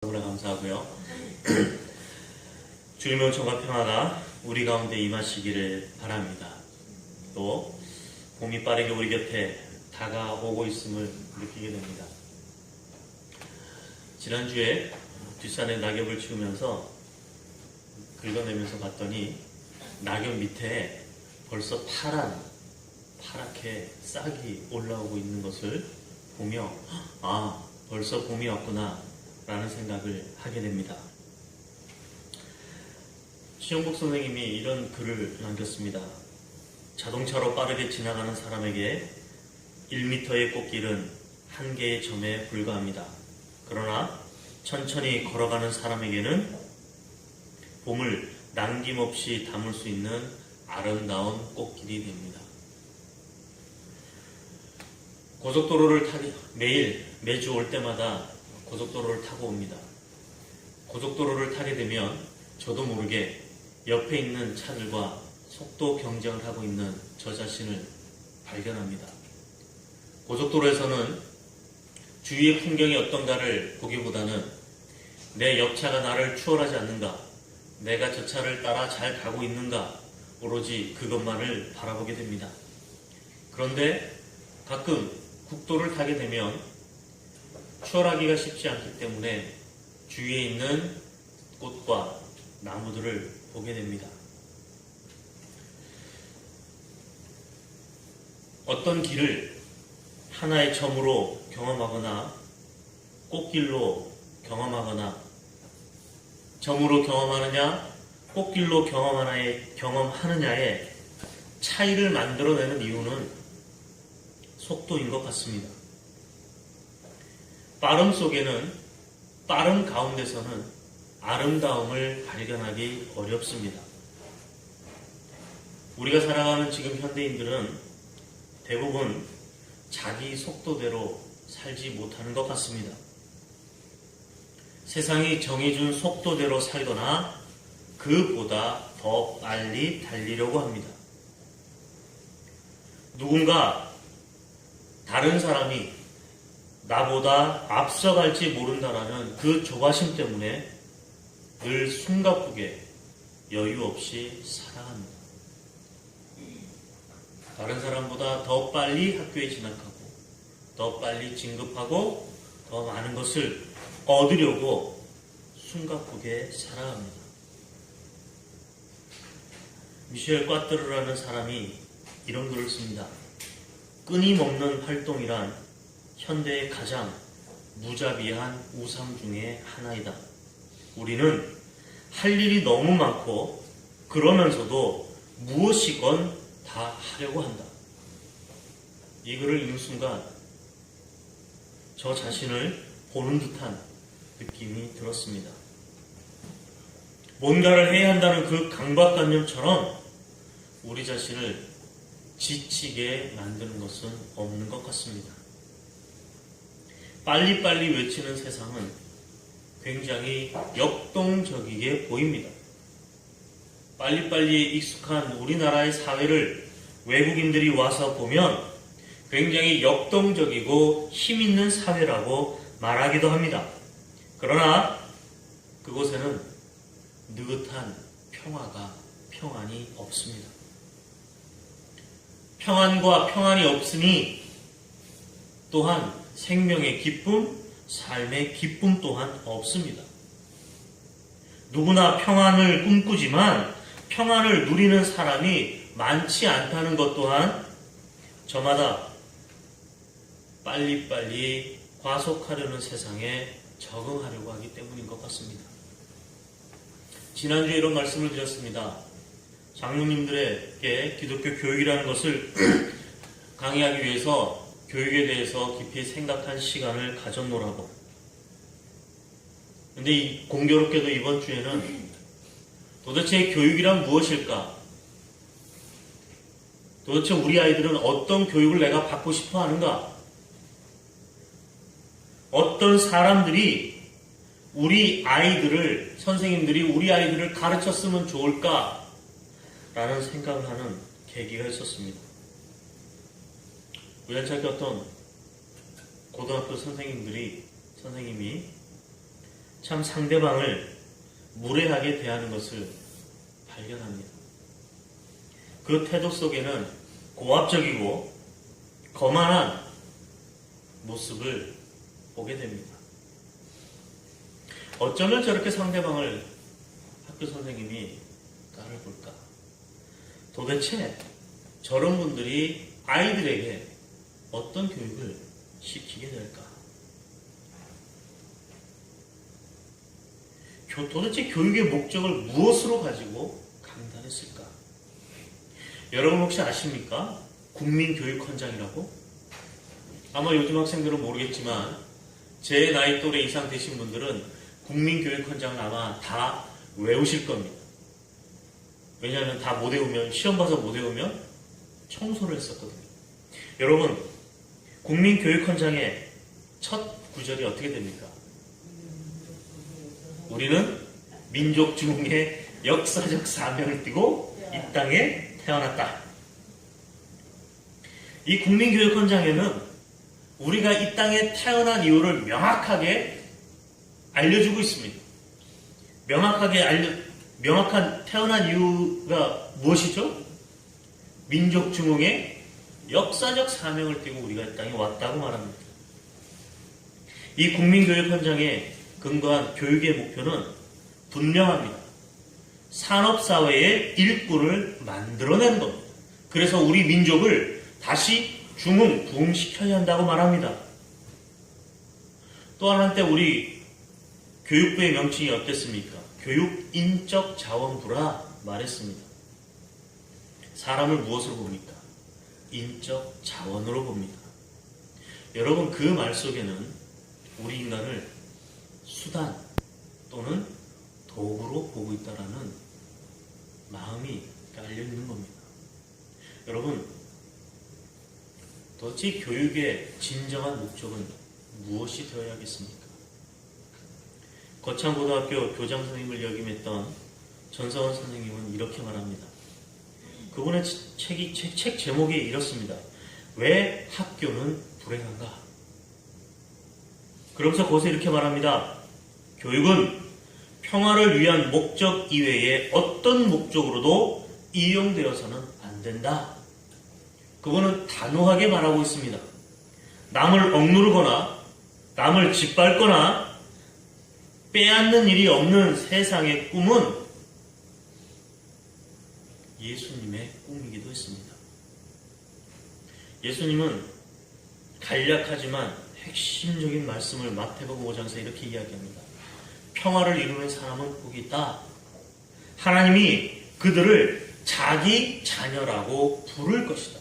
너무나 감사하고요. 주님의 은총과 평화가 우리 가운데 임하시기를 바랍니다. 또 봄이 빠르게 우리 곁에 다가오고 있음을 느끼게 됩니다. 지난주에 뒷산에 낙엽을 치우면서 긁어내면서 봤더니 낙엽 밑에 벌써 파랗게 싹이 올라오고 있는 것을 보며 벌써 봄이 왔구나 라는 생각을 하게 됩니다. 시영복 선생님이 이런 글을 남겼습니다. 자동차로 빠르게 지나가는 사람에게 1m의 꽃길은 한 개의 점에 불과합니다. 그러나 천천히 걸어가는 사람에게는 봄을 남김없이 담을 수 있는 아름다운 꽃길이 됩니다. 고속도로를 매주 올 때마다 고속도로를 타고 옵니다. 고속도로를 타게 되면 저도 모르게 옆에 있는 차들과 속도 경쟁을 하고 있는 저 자신을 발견합니다. 고속도로에서는 주위의 풍경이 어떤가를 보기보다는 내 옆차가 나를 추월하지 않는가, 내가 저 차를 따라 잘 가고 있는가, 오로지 그것만을 바라보게 됩니다. 그런데 가끔 국도를 타게 되면 추월하기가 쉽지 않기 때문에 주위에 있는 꽃과 나무들을 보게 됩니다. 어떤 길을 하나의 점으로 경험하거나 꽃길로 경험하거나 점으로 경험하느냐 꽃길로 경험하느냐의 차이를 만들어내는 이유는 속도인 것 같습니다. 빠름 가운데서는 아름다움을 발견하기 어렵습니다. 우리가 살아가는 지금 현대인들은 대부분 자기 속도대로 살지 못하는 것 같습니다. 세상이 정해준 속도대로 살거나 그보다 더 빨리 달리려고 합니다. 누군가 다른 사람이 나보다 앞서갈지 모른다라는 그 조바심 때문에 늘 숨가쁘게 여유 없이 살아갑니다. 다른 사람보다 더 빨리 학교에 진학하고 더 빨리 진급하고 더 많은 것을 얻으려고 숨가쁘게 살아갑니다. 미셸 꽈트르라는 사람이 이런 글을 씁니다. 끊임없는 활동이란 현대의 가장 무자비한 우상 중에 하나이다. 우리는 할 일이 너무 많고 그러면서도 무엇이건 다 하려고 한다. 이 글을 읽는 순간 저 자신을 보는 듯한 느낌이 들었습니다. 뭔가를 해야 한다는 그 강박관념처럼 우리 자신을 지치게 만드는 것은 없는 것 같습니다. 빨리빨리 외치는 세상은 굉장히 역동적이게 보입니다. 빨리빨리에 익숙한 우리나라의 사회를 외국인들이 와서 보면 굉장히 역동적이고 힘있는 사회라고 말하기도 합니다. 그러나 그곳에는 느긋한 평안이 없습니다. 평안과 평안이 없으니 또한 생명의 기쁨, 삶의 기쁨 또한 없습니다. 누구나 평안을 꿈꾸지만 평안을 누리는 사람이 많지 않다는 것 또한 저마다 빨리빨리 과속하려는 세상에 적응하려고 하기 때문인 것 같습니다. 지난주에 이런 말씀을 드렸습니다. 장로님들에게 기독교 교육이라는 것을 강의하기 위해서 교육에 대해서 깊이 생각한 시간을 가졌노라고. 근데 공교롭게도 이번 주에는 도대체 교육이란 무엇일까? 도대체 우리 아이들은 어떤 교육을 내가 받고 싶어 하는가? 어떤 사람들이 선생님들이 우리 아이들을 가르쳤으면 좋을까? 라는 생각을 하는 계기가 있었습니다. 우연찮게 어떤 고등학교 선생님이 참 상대방을 무례하게 대하는 것을 발견합니다. 그 태도 속에는 고압적이고 거만한 모습을 보게 됩니다. 어쩌면 저렇게 상대방을 학교 선생님이 따라볼까? 도대체 저런 분들이 아이들에게 어떤 교육을 시키게 될까? 도대체 교육의 목적을 무엇으로 가지고 강단했을까? 여러분 혹시 아십니까? 국민교육헌장이라고? 아마 요즘 학생들은 모르겠지만 제 나이 또래 이상 되신 분들은 국민교육헌장을 아마 다 외우실 겁니다. 왜냐하면 다 못 외우면, 시험 봐서 못 외우면 청소를 했었거든요. 여러분, 국민교육헌장의 첫 구절이 어떻게 됩니까? 우리는 민족 중흥의 역사적 사명을 띠고 이 땅에 태어났다. 이 국민교육헌장에는 우리가 이 땅에 태어난 이유를 명확하게 알려주고 있습니다. 명확한 태어난 이유가 무엇이죠? 민족 중흥의 역사적 사명을 띠고 우리가 이 땅에 왔다고 말합니다. 이 국민교육헌장에 근거한 교육의 목표는 분명합니다. 산업사회의 일꾼을 만들어내는 겁니다. 그래서 우리 민족을 다시 부흥시켜야 한다고 말합니다. 또한 한때 우리 교육부의 명칭이 어땠습니까? 교육인적자원부라 말했습니다. 사람을 무엇으로 봅니까? 인적 자원으로 봅니다. 여러분, 그 말 속에는 우리 인간을 수단 또는 도구로 보고 있다라는 마음이 깔려 있는 겁니다. 여러분, 도대체 교육의 진정한 목적은 무엇이 되어야겠습니까? 거창고등학교 교장 선생님을 역임했던 전서원 선생님은 이렇게 말합니다. 그분의 책 제목이 이렇습니다. 왜 학교는 불행한가? 그러면서 거기서 이렇게 말합니다. 교육은 평화를 위한 목적 이외에 어떤 목적으로도 이용되어서는 안 된다. 그분은 단호하게 말하고 있습니다. 남을 억누르거나 남을 짓밟거나 빼앗는 일이 없는 세상의 꿈은 예수님의 꿈이기도 했습니다. 예수님은 간략하지만 핵심적인 말씀을 마태복음 5장에서 이렇게 이야기합니다. 평화를 이루는 사람은 복이 있다. 하나님이 그들을 자기 자녀라고 부를 것이다.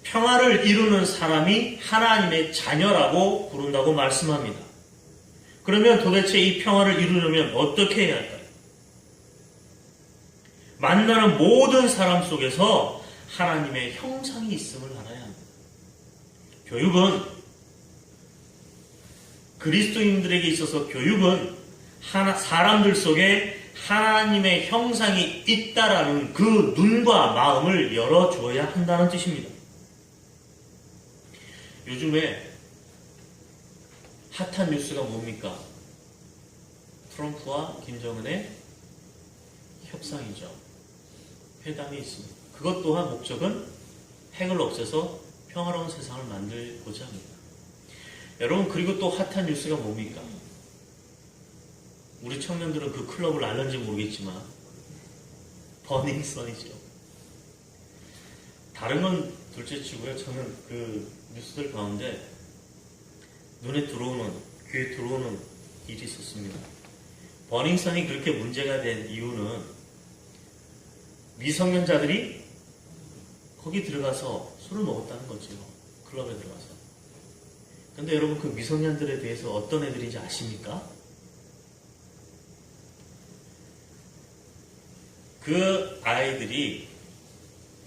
평화를 이루는 사람이 하나님의 자녀라고 부른다고 말씀합니다. 그러면 도대체 이 평화를 이루려면 어떻게 해야 할까요? 만나는 모든 사람 속에서 하나님의 형상이 있음을 알아야 합니다. 교육은 그리스도인들에게 있어서 교육은 사람들 속에 하나님의 형상이 있다라는 그 눈과 마음을 열어주어야 한다는 뜻입니다. 요즘에 핫한 뉴스가 뭡니까? 트럼프와 김정은의 협상이죠. 회담이 있습니다. 그것 또한 목적은 핵을 없애서 평화로운 세상을 만들고자 합니다. 여러분, 그리고 또 핫한 뉴스가 뭡니까? 우리 청년들은 그 클럽을 알는지 모르겠지만 버닝썬이죠. 다른 건 둘째치고요. 저는 그 뉴스들 가운데 눈에 들어오는, 귀에 들어오는 일이 있었습니다. 버닝썬이 그렇게 문제가 된 이유는 미성년자들이 거기 들어가서 술을 먹었다는 거죠. 클럽에 들어가서. 근데 여러분, 그 미성년들에 대해서 어떤 애들인지 아십니까? 그 아이들이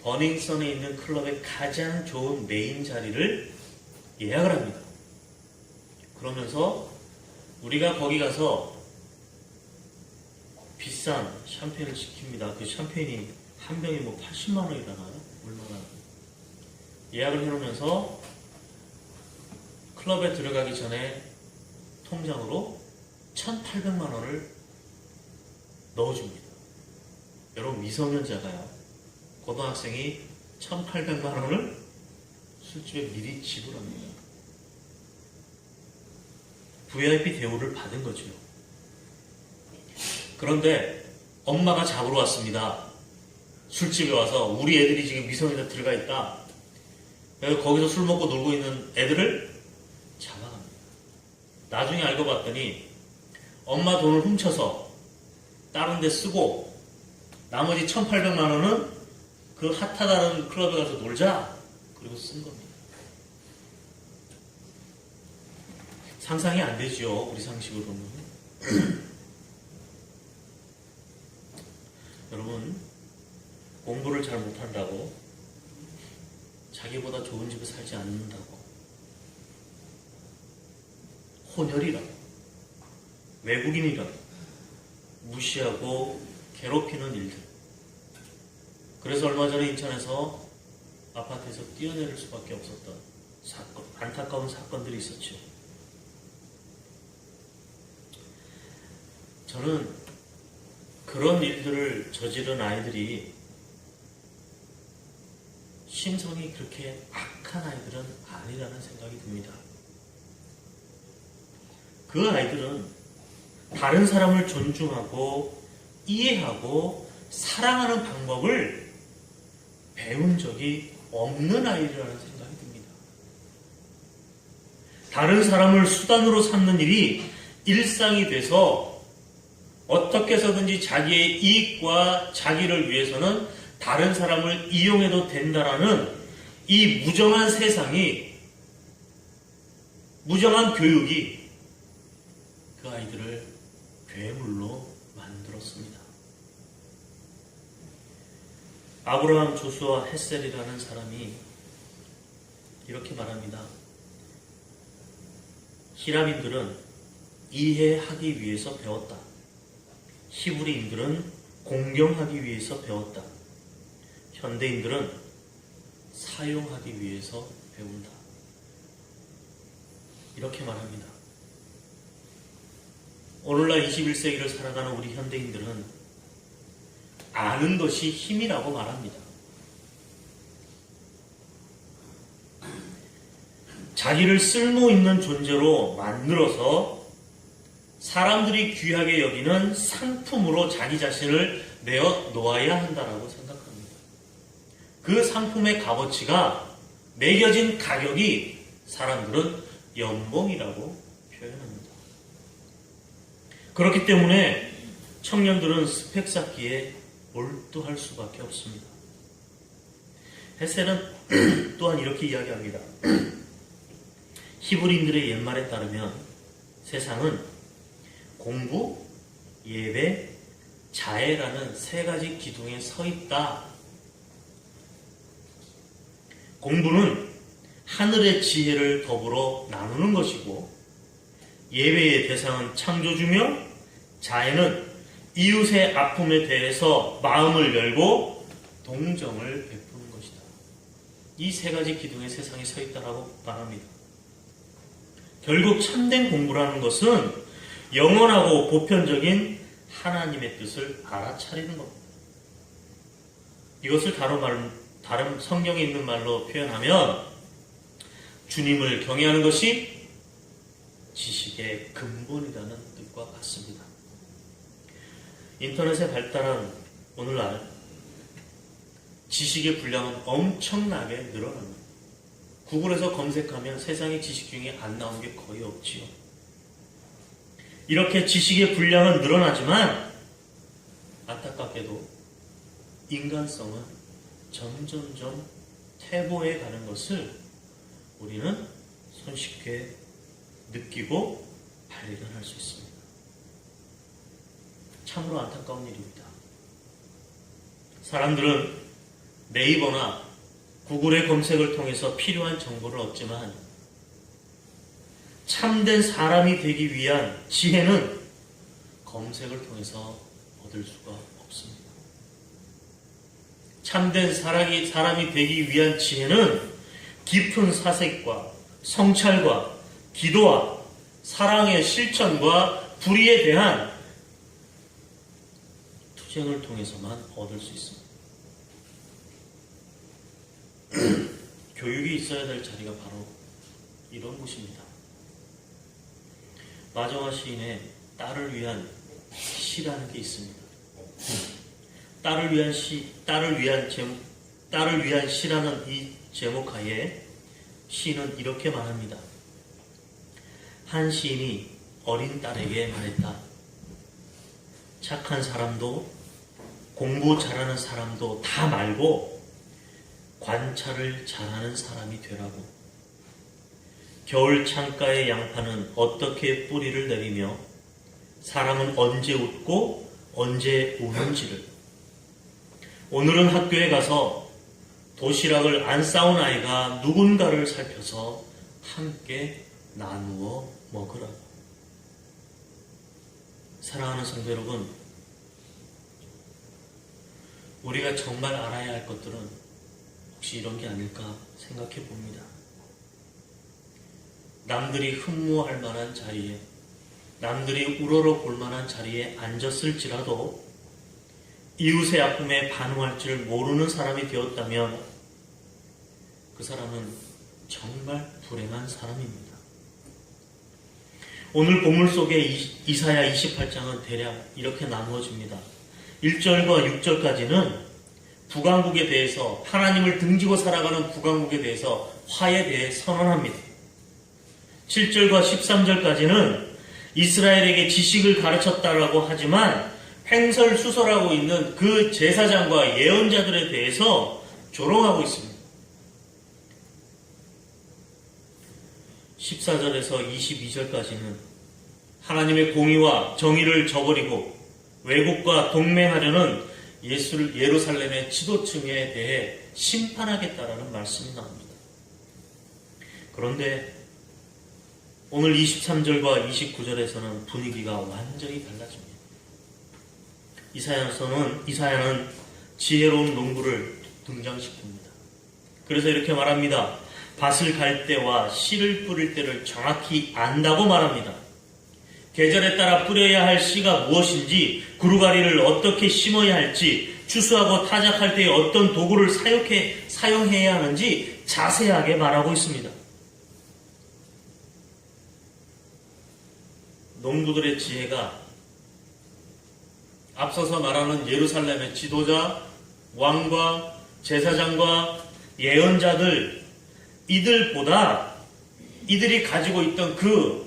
버닝썬에 있는 클럽의 가장 좋은 메인 자리를 예약을 합니다. 그러면서 우리가 거기 가서 비싼 샴페인을 시킵니다. 그 샴페인이 한 병에 뭐 80만 원이라나요? 얼마나? 예약을 해놓으면서 클럽에 들어가기 전에 통장으로 1,800만 원을 넣어줍니다. 여러분, 미성년자가요, 고등학생이 1,800만 원을 술집에 미리 지불합니다. VIP 대우를 받은 거죠. 그런데 엄마가 잡으러 왔습니다. 술집에 와서 우리 애들이 지금 미성년자 들어가 있다. 거기서 술 먹고 놀고 있는 애들을 잡아갑니다. 나중에 알고 봤더니 엄마 돈을 훔쳐서 다른 데 쓰고 나머지 1,800만 원은 그 핫하다는 클럽에 가서 놀자, 그리고 쓴 겁니다. 상상이 안 되죠, 우리 상식으로는. 여러분, 공부를 잘 못한다고, 자기보다 좋은 집에 살지 않는다고, 혼혈이라고, 외국인이라고 무시하고 괴롭히는 일들. 그래서 얼마 전에 인천에서 아파트에서 뛰어내릴 수밖에 없었던 사건, 안타까운 사건들이 있었죠. 저는 그런 일들을 저지른 아이들이 심성이 그렇게 악한 아이들은 아니라는 생각이 듭니다. 그 아이들은 다른 사람을 존중하고 이해하고 사랑하는 방법을 배운 적이 없는 아이들이라는 생각이 듭니다. 다른 사람을 수단으로 삼는 일이 일상이 돼서 어떻게 해서든지 자기의 이익과 자기를 위해서는 다른 사람을 이용해도 된다라는 이 무정한 세상이, 무정한 교육이 그 아이들을 괴물로 만들었습니다. 아브라함 조수아 헷셀이라는 사람이 이렇게 말합니다. 히람인들은 이해하기 위해서 배웠다. 히브리인들은 공경하기 위해서 배웠다. 현대인들은 사용하기 위해서 배운다. 이렇게 말합니다. 오늘날 21세기를 살아가는 우리 현대인들은 아는 것이 힘이라고 말합니다. 자기를 쓸모 있는 존재로 만들어서 사람들이 귀하게 여기는 상품으로 자기 자신을 내어 놓아야 한다라고 생각합니다. 그 상품의 값어치가 매겨진 가격이 사람들은 연봉이라고 표현합니다. 그렇기 때문에 청년들은 스펙 쌓기에 몰두할 수밖에 없습니다. 헷셀은 또한 이렇게 이야기합니다. 히브리인들의 옛말에 따르면 세상은 공부, 예배, 자애라는 세 가지 기둥에 서 있다. 공부는 하늘의 지혜를 더불어 나누는 것이고, 예배의 대상은 창조주며, 자애는 이웃의 아픔에 대해서 마음을 열고 동정을 베푸는 것이다. 이 세 가지 기둥에 세상이 서 있다라고 말합니다. 결국 참된 공부라는 것은 영원하고 보편적인 하나님의 뜻을 알아차리는 겁니다. 이것을 다른 성경에 있는 말로 표현하면 주님을 경외하는 것이 지식의 근본이라는 뜻과 같습니다. 인터넷에 발달한 오늘날 지식의 분량은 엄청나게 늘어납니다. 구글에서 검색하면 세상의 지식 중에 안 나오는 게 거의 없지요. 이렇게 지식의 분량은 늘어나지만 안타깝게도 인간성은 점점점 퇴보해 가는 것을 우리는 손쉽게 느끼고 발견할 수 있습니다. 참으로 안타까운 일입니다. 사람들은 네이버나 구글의 검색을 통해서 필요한 정보를 얻지만 참된 사람이 되기 위한 지혜는 검색을 통해서 얻을 수가 없습니다. 참된 사람이 되기 위한 지혜는 깊은 사색과 성찰과 기도와 사랑의 실천과 불의에 대한 투쟁을 통해서만 얻을 수 있습니다. 교육이 있어야 될 자리가 바로 이런 곳입니다. 마정화 시인의 딸을 위한 시라는 게 있습니다. 딸을 위한 시라는 이 제목 하에 시인은 이렇게 말합니다. 한 시인이 어린 딸에게 말했다. 착한 사람도 공부 잘하는 사람도 다 말고 관찰을 잘하는 사람이 되라고. 겨울 창가의 양파는 어떻게 뿌리를 내리며 사람은 언제 웃고 언제 우는지를. 오늘은 학교에 가서 도시락을 안 싸온 아이가 누군가를 살펴서 함께 나누어 먹으라고. 사랑하는 성도 여러분, 우리가 정말 알아야 할 것들은 혹시 이런 게 아닐까 생각해 봅니다. 남들이 흠모할 만한 자리에, 남들이 우러러 볼 만한 자리에 앉았을지라도 이웃의 아픔에 반응할 줄 모르는 사람이 되었다면 그 사람은 정말 불행한 사람입니다. 오늘 본문 속의 이사야 28장은 대략 이렇게 나누어집니다. 1절과 6절까지는 북왕국에 대해서, 하나님을 등지고 살아가는 북왕국에 대해서 화에 대해 선언합니다. 7절과 13절까지는 이스라엘에게 지식을 가르쳤다라고 하지만 횡설수설하고 있는 그 제사장과 예언자들에 대해서 조롱하고 있습니다. 14절에서 22절까지는 하나님의 공의와 정의를 저버리고 왜곡과 동맹하려는 예루살렘의 지도층에 대해 심판하겠다라는 말씀이 나옵니다. 그런데 오늘 23절과 29절에서는 분위기가 완전히 달라집니다. 이사야는 지혜로운 농부를 등장시킵니다. 그래서 이렇게 말합니다. 밭을 갈 때와 씨를 뿌릴 때를 정확히 안다고 말합니다. 계절에 따라 뿌려야 할 씨가 무엇인지, 구루가리를 어떻게 심어야 할지, 추수하고 타작할 때 어떤 도구를 사용해야 하는지 자세하게 말하고 있습니다. 농부들의 지혜가 앞서서 말하는 예루살렘의 지도자, 왕과 제사장과 예언자들, 이들보다 이들이 가지고 있던 그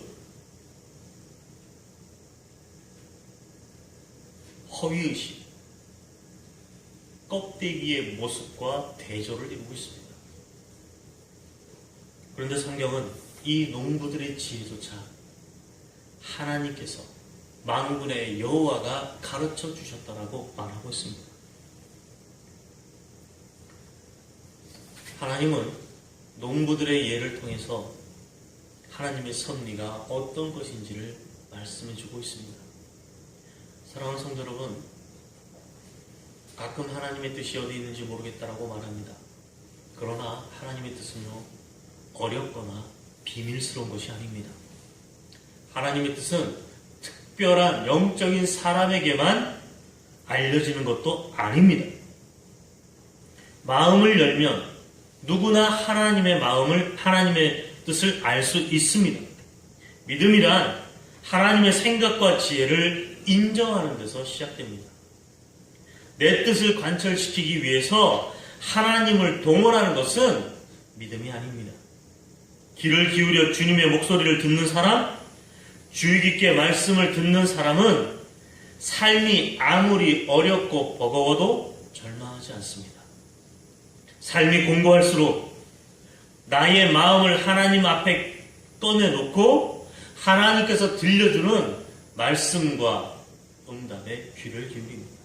허위의식, 껍데기의 모습과 대조를 이루고 있습니다. 그런데 성경은 이 농부들의 지혜조차 하나님께서 만군의 여호와가 가르쳐 주셨다라고 말하고 있습니다. 하나님은 농부들의 예를 통해서 하나님의 섭리가 어떤 것인지를 말씀해 주고 있습니다. 사랑하는 성도 여러분, 가끔 하나님의 뜻이 어디 있는지 모르겠다라고 말합니다. 그러나 하나님의 뜻은요, 어렵거나 비밀스러운 것이 아닙니다. 하나님의 뜻은 특별한 영적인 사람에게만 알려지는 것도 아닙니다. 마음을 열면 누구나 하나님의 마음을, 하나님의 뜻을 알 수 있습니다. 믿음이란 하나님의 생각과 지혜를 인정하는 데서 시작됩니다. 내 뜻을 관철시키기 위해서 하나님을 동원하는 것은 믿음이 아닙니다. 귀를 기울여 주님의 목소리를 듣는 사람, 주의 깊게 말씀을 듣는 사람은 삶이 아무리 어렵고 버거워도 절망하지 않습니다. 삶이 공고할수록 나의 마음을 하나님 앞에 꺼내놓고 하나님께서 들려주는 말씀과 응답에 귀를 기울입니다.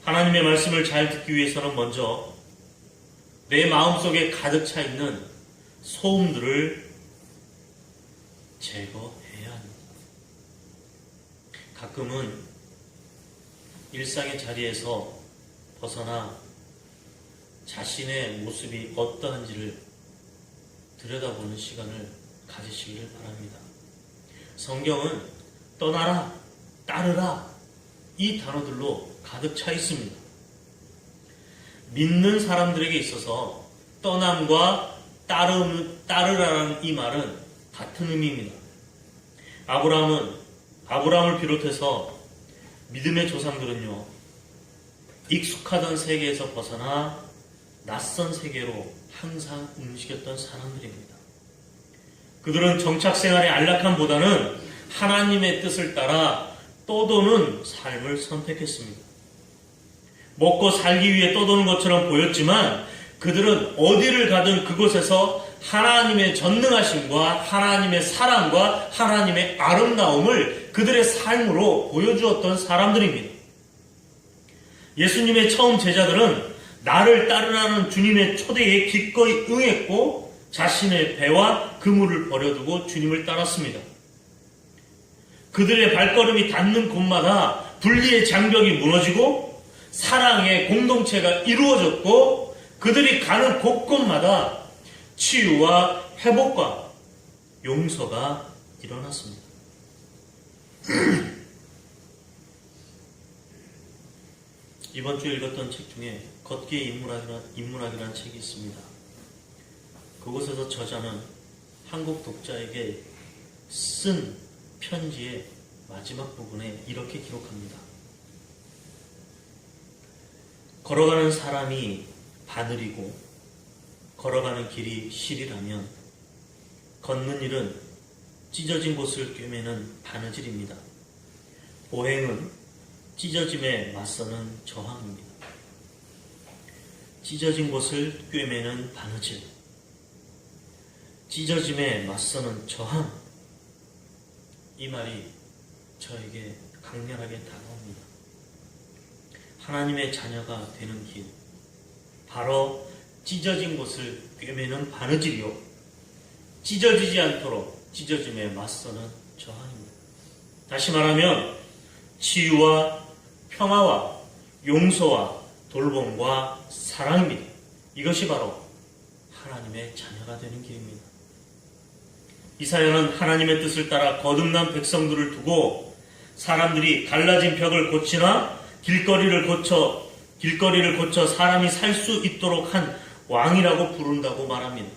하나님의 말씀을 잘 듣기 위해서는 먼저 내 마음속에 가득 차 있는 소음들을 제거해야 합니다. 가끔은 일상의 자리에서 벗어나 자신의 모습이 어떠한지를 들여다보는 시간을 가지시기를 바랍니다. 성경은 떠나라, 따르라 이 단어들로 가득 차 있습니다. 믿는 사람들에게 있어서 떠남과 따르라는 이 말은 같은 의미입니다. 아브라함을 비롯해서 믿음의 조상들은요, 익숙하던 세계에서 벗어나 낯선 세계로 항상 움직였던 사람들입니다. 그들은 정착생활의 안락함보다는 하나님의 뜻을 따라 떠도는 삶을 선택했습니다. 먹고 살기 위해 떠도는 것처럼 보였지만 그들은 어디를 가든 그곳에서 하나님의 전능하심과 하나님의 사랑과 하나님의 아름다움을 그들의 삶으로 보여주었던 사람들입니다. 예수님의 처음 제자들은 나를 따르라는 주님의 초대에 기꺼이 응했고 자신의 배와 그물을 버려두고 주님을 따랐습니다. 그들의 발걸음이 닿는 곳마다 분리의 장벽이 무너지고 사랑의 공동체가 이루어졌고 그들이 가는 곳곳마다 치유와 회복과 용서가 일어났습니다. 이번 주에 읽었던 책 중에 걷기의 인문학이라는 책이 있습니다. 그곳에서 저자는 한국 독자에게 쓴 편지의 마지막 부분에 이렇게 기록합니다. 걸어가는 사람이 바늘이고 걸어가는 길이 실이라면 걷는 일은 찢어진 곳을 꿰매는 바느질입니다. 보행은 찢어짐에 맞서는 저항입니다. 찢어진 곳을 꿰매는 바느질, 찢어짐에 맞서는 저항. 이 말이 저에게 강렬하게 다가옵니다. 하나님의 자녀가 되는 길, 바로 찢어진 곳을 꿰매는 바느질이요, 찢어지지 않도록 찢어짐에 맞서는 저항입니다. 다시 말하면 치유와 평화와 용서와 돌봄과 사랑입니다. 이것이 바로 하나님의 자녀가 되는 길입니다. 이사야는 하나님의 뜻을 따라 거듭난 백성들을 두고 사람들이 갈라진 벽을 고치나 길거리를 고쳐 사람이 살 수 있도록 한 왕이라고 부른다고 말합니다.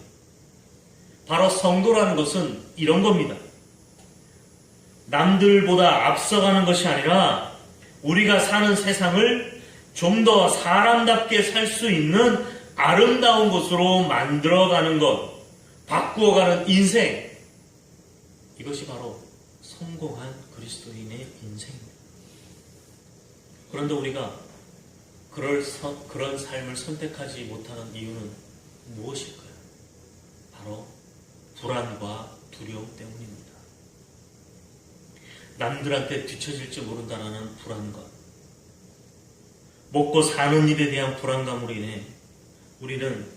바로 성도라는 것은 이런 겁니다. 남들보다 앞서가는 것이 아니라 우리가 사는 세상을 좀 더 사람답게 살 수 있는 아름다운 곳으로 만들어가는 것, 바꾸어가는 인생, 이것이 바로 성공한 그리스도인의 인생입니다. 그런데 우리가 그런 삶을 선택하지 못하는 이유는 무엇일까요? 바로 불안과 두려움 때문입니다. 남들한테 뒤처질지 모른다는 불안감, 먹고 사는 일에 대한 불안감으로 인해 우리는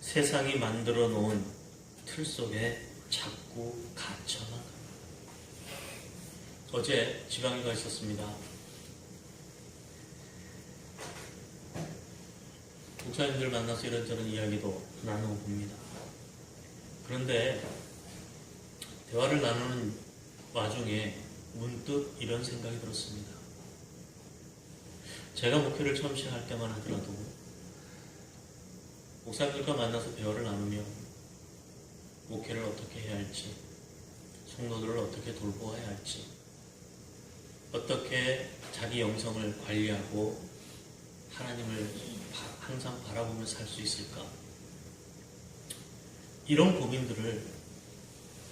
세상이 만들어 놓은 틀 속에 자꾸 갇혀나갑니다. 어제 지방에 가 있었습니다. 목사님들 만나서 이런저런 이야기도 나누고 봅니다. 그런데 대화를 나누는 와중에 문득 이런 생각이 들었습니다. 제가 목회를 처음 시작할 때만 하더라도 목사님들과 만나서 대화를 나누며 목회를 어떻게 해야 할지, 성도들을 어떻게 돌보아야 할지, 어떻게 자기 영성을 관리하고 하나님을 항상 바라보며 살 수 있을까, 이런 고민들을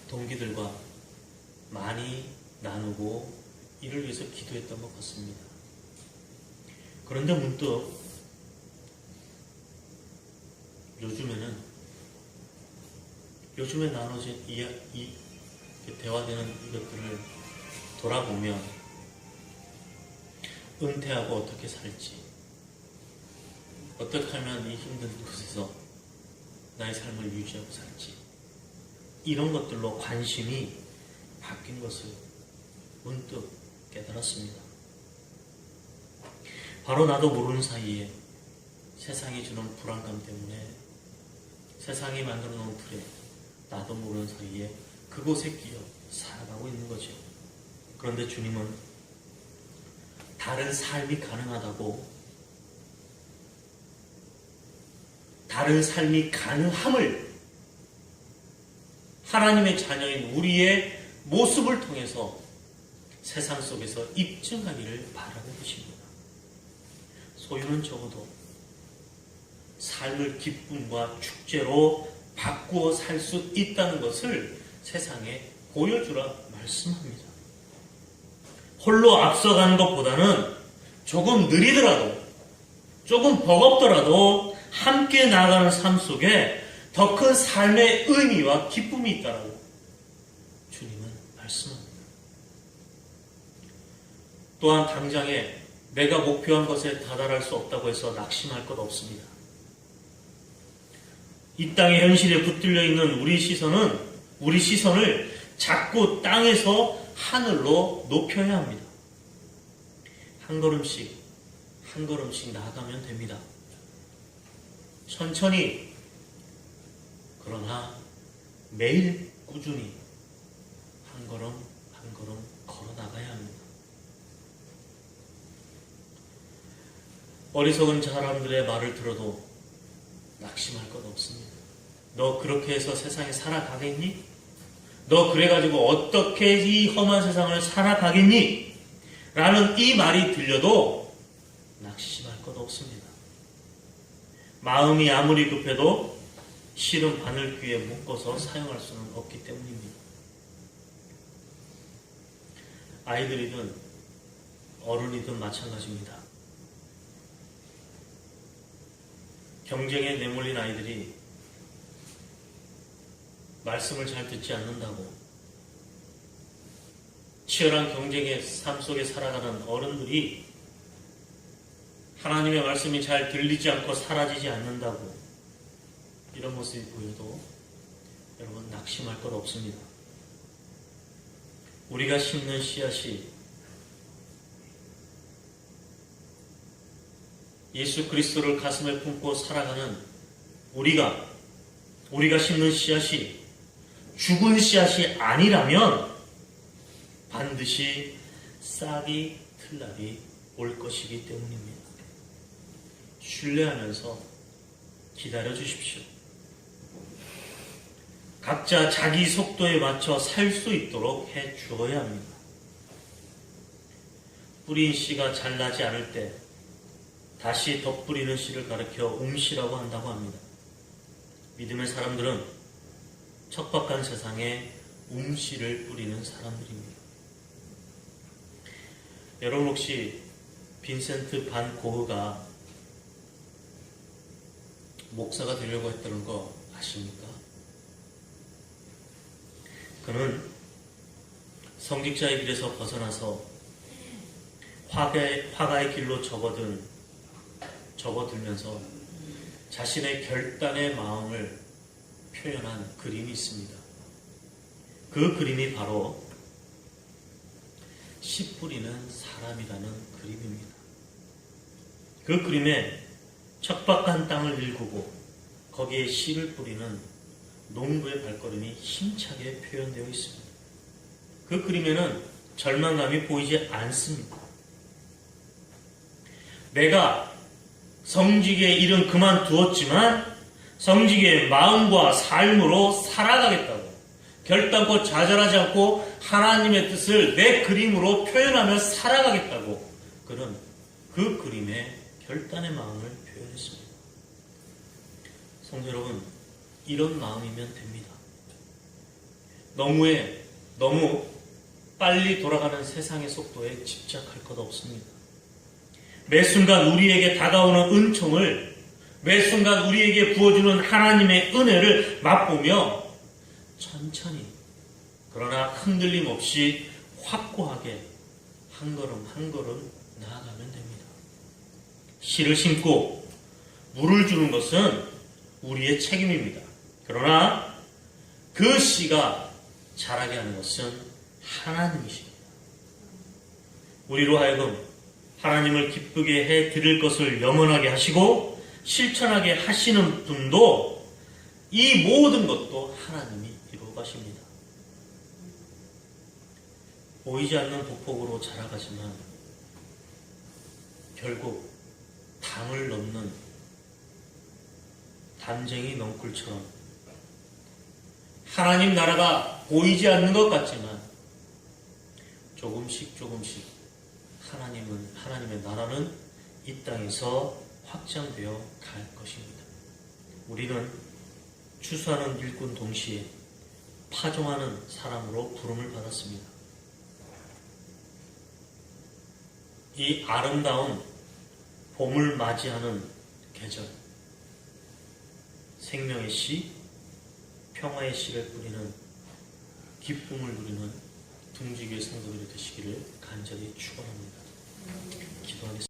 동기들과 많이 나누고 이를 위해서 기도했던 것 같습니다. 그런데 문득 요즘에 나눠진 대화되는 이것들을 돌아보면 은퇴하고 어떻게 살지, 어떻게 하면 이 힘든 곳에서 나의 삶을 유지하고 살지, 이런 것들로 관심이 바뀐 것을 문득 깨달았습니다. 바로 나도 모르는 사이에 세상이 주는 불안감 때문에, 세상이 만들어 놓은 틀에 나도 모르는 사이에 그곳에 끼어 살아가고 있는 거죠. 그런데 주님은 다른 삶이 가능하다고, 다른 삶이 가능함을 하나님의 자녀인 우리의 모습을 통해서 세상 속에서 입증하기를 바라는 것입니다. 소유는 적어도 삶을 기쁨과 축제로 바꾸어 살 수 있다는 것을 세상에 보여주라 말씀합니다. 홀로 앞서가는 것보다는 조금 느리더라도, 조금 버겁더라도 함께 나아가는 삶 속에 더 큰 삶의 의미와 기쁨이 있다라고 주님은 말씀합니다. 또한 당장에 내가 목표한 것에 다다를 수 없다고 해서 낙심할 것 없습니다. 이 땅의 현실에 붙들려 있는 우리 시선을 자꾸 땅에서 하늘로 높여야 합니다. 한 걸음씩 나아가면 됩니다. 천천히, 그러나 매일 꾸준히 한 걸음 걸어 나가야 합니다. 어리석은 사람들의 말을 들어도 낙심할 것 없습니다. 너 그렇게 해서 세상에 살아가겠니? 너 그래가지고 어떻게 이 험한 세상을 살아가겠니? 라는 이 말이 들려도 낙심할 것 없습니다. 마음이 아무리 급해도 실은 바늘 귀에 묶어서 사용할 수는 없기 때문입니다. 아이들이든 어른이든 마찬가지입니다. 경쟁에 내몰린 아이들이 말씀을 잘 듣지 않는다고, 치열한 경쟁의 삶 속에 살아가는 어른들이 하나님의 말씀이 잘 들리지 않고 사라지지 않는다고, 이런 모습이 보여도 여러분 낙심할 것 없습니다. 우리가 심는 씨앗이 예수 그리스도를 가슴에 품고 살아가는 우리가 심는 씨앗이 죽은 씨앗이 아니라면 반드시 싹이 틀 날이 올 것이기 때문입니다. 신뢰하면서 기다려 주십시오. 각자 자기 속도에 맞춰 살 수 있도록 해 주어야 합니다. 뿌린 씨가 잘 나지 않을 때 다시 덧뿌리는 씨를 가리켜 웅씨라고 한다고 합니다. 믿음의 사람들은 척박한 세상에 웅씨를 뿌리는 사람들입니다. 여러분 혹시 빈센트 반 고흐가 목사가 되려고 했다는 거 아십니까? 그는 성직자의 길에서 벗어나서 화가의 길로 접어들면서 자신의 결단의 마음을 표현한 그림이 있습니다. 그 그림이 바로 씨 뿌리는 사람이라는 그림입니다. 그 그림에 척박한 땅을 일구고 거기에 씨를 뿌리는 농부의 발걸음이 힘차게 표현되어 있습니다. 그 그림에는 절망감이 보이지 않습니다. 내가 성직의 일은 그만두었지만 성직의 마음과 삶으로 살아가겠다고, 결단코 좌절하지 않고 하나님의 뜻을 내 그림으로 표현하며 살아가겠다고 그는 그 그림에 결단의 마음을 표현했습니다. 성도 여러분, 이런 마음이면 됩니다. 너무 빨리 돌아가는 세상의 속도에 집착할 것 없습니다. 매 순간 우리에게 다가오는 은총을, 매 순간 우리에게 부어주는 하나님의 은혜를 맛보며 천천히, 그러나 흔들림 없이 확고하게 한 걸음 나아가면 됩니다. 씨를 심고 물을 주는 것은 우리의 책임입니다. 그러나 그 씨가 자라게 하는 것은 하나님이십니다. 우리로 하여금 하나님을 기쁘게 해 드릴 것을 염원하게 하시고 실천하게 하시는 분도 이 모든 것도 하나님이 이루어 가십니다. 보이지 않는 보폭으로 자라가지만 결국 당을 넘는 담쟁이 넝쿨처럼 하나님 나라가 보이지 않는 것 같지만 조금씩 하나님의 나라는 이 땅에서 확장되어 갈 것입니다. 우리는 추수하는 일꾼 동시에 파종하는 사람으로 부름을 받았습니다. 이 아름다운 봄을 맞이하는 계절, 생명의 씨, 평화의 씨를 뿌리는 기쁨을 누리는 둥지교회 성도들이 되시기를 간절히 축원합니다. 기도하겠습니다.